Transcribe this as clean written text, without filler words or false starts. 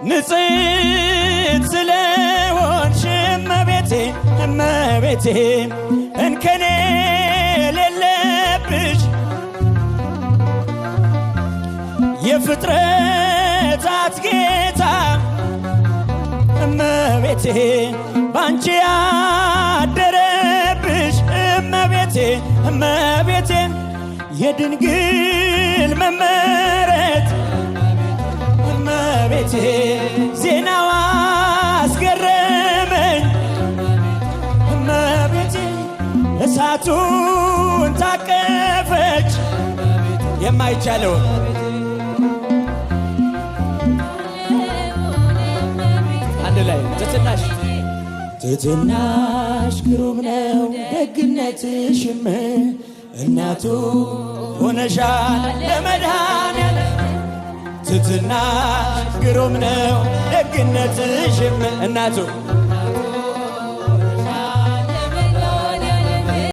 ንጽሕት ስለሆንሽ እመቤቴ እመቤቴ እንከን የሌለብሽ የፍጥረታት ጌታ እመቤቴ ባንቺ ያደረብሽ እመቤቴ እመቤቴ የድንግል መመረት እመቤቴ ዜናዋ አስገረመኝ እመቤቴ እሳቱን ታቀፈች የማይቻለው አንድ ላይ ትሕትናሽ ግሩም ነው ደግነትሽም እናቱ ሆነሻል ለመድኃኔዓለም ትሕትናሽ ግሩም ነው ደግነትሽም እናቱ